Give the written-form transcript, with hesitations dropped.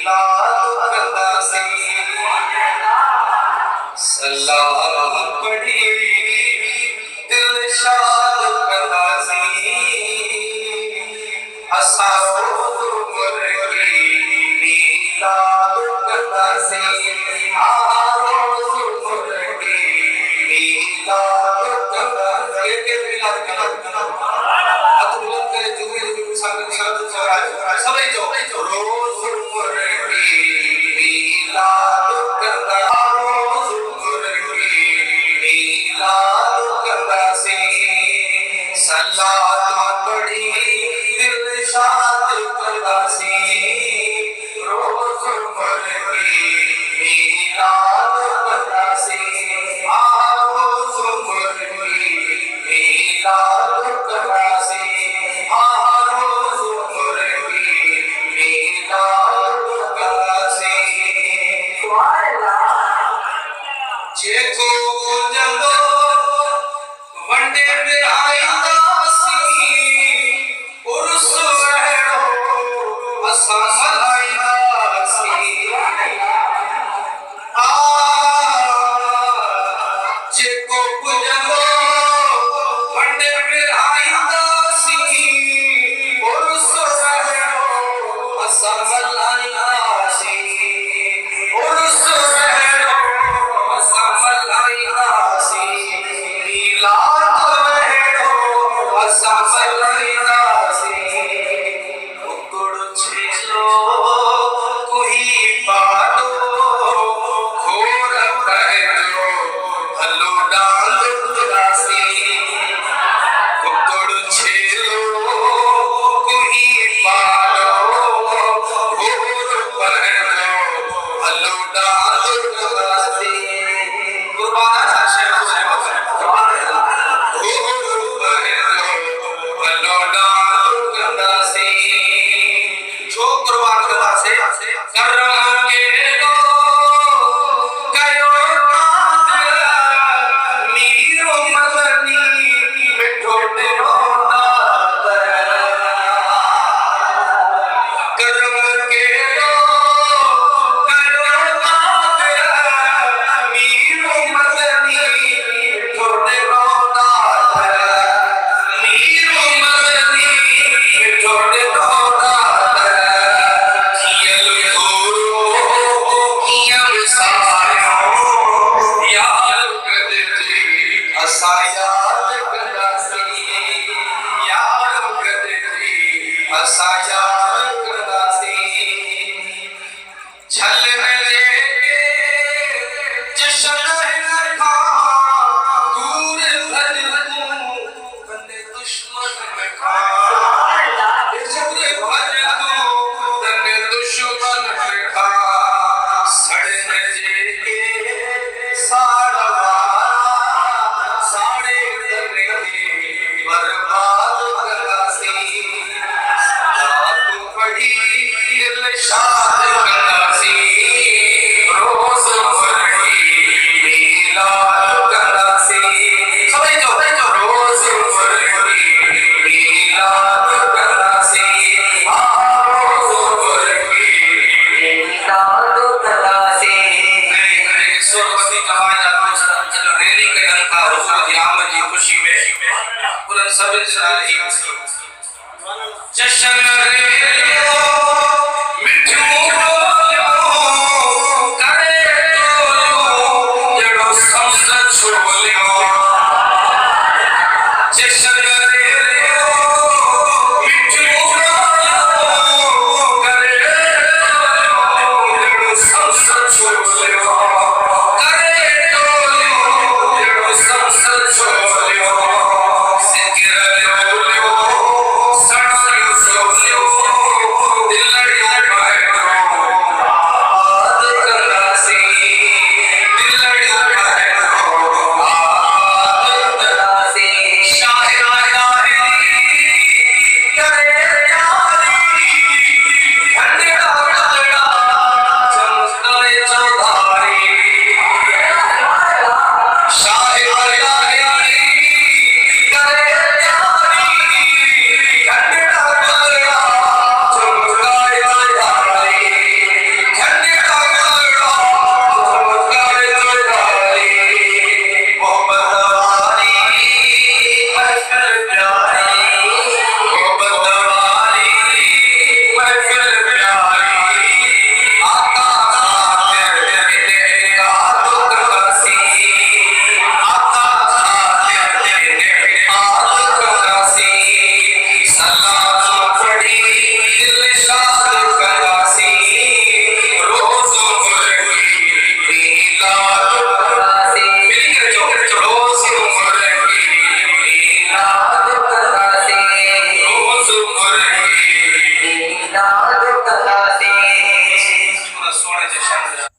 मिलाद करदा सी सलाम पढ़ी दिल शाद करदा सी असा रोज़ उमर की मिलाद करदा सी रोज़ उमर की मिलाद करदा सी के मिलाद करदा हाथ बुलंद करे जुगरे जुगरे सभी जो रोज़ उमर की मिलाद करदा रोज़ उमर की मिलाद करदा सी सलात पढ़ी दिल शाद करदा सी रोज़ उमर की मिलाद करदा सी रोज़ उमर की मिलाद करदा सी रोज़ उमर की मिलाद करदा सी जेको जंदो वंडे विराईंदा सी उर्स वहड़ो असा मल्हाईंदा सी जेको जंदो वंडे विराईंदा सी उर्स वहड़ो असा मल्हाईंदा सी उर्स वहड़ो असा मल्हाईंदा सी मिलाद वहड़ो असा मल्हाईंदा सी कुकड़ छेलो कुही पाडो घोर पहलो हलो डाल उदासी कुकड़ छेलो कुही पाडो घोर पहलो हलो डाल उदासी कुर्बान आशे घोर पहलो हलो डाल उदासी जो कुर्बान करदा से करम के लो कयो नाद मीर मदनी मिठो तेरो नाद करम के लो कयो नाद मीर मदनी मिठो तेरो नाद मीर मदनी मिठो तेरो नाद कियल घोरो कियल सायो याद कदरी असा याद करदा सी याद कदरी असा याद करदा सी छल न लेके जशन रखा दूर भज बंदे दुश्मन में खा दूर भज तने दुश्मन में खा सड़न जेके साड़वा साड़े तने बर्बाद करदा सी रात पड़ी दिल शाद करदा सी रोज़ उमर की मिलाद करदा सी सभी जो रोज़ उमर की मिलाद करदा सी रोज़ उमर की मिलाद करदा सी सोरवती जमाना दोस्त चलो रैली करण का हुजूर की आमद की खुशी में उन सब रही जशन रेलियो मिठो बोलियो करे तोलियो जड़ो समझ छोलियो जशन रेलियो मिठो बोलियो करे तोलियो जड़ो समझ छोलियो करे तोलियो जड़ो समझ छोलियो सिकर बोलियो सड़ो करायचे शांत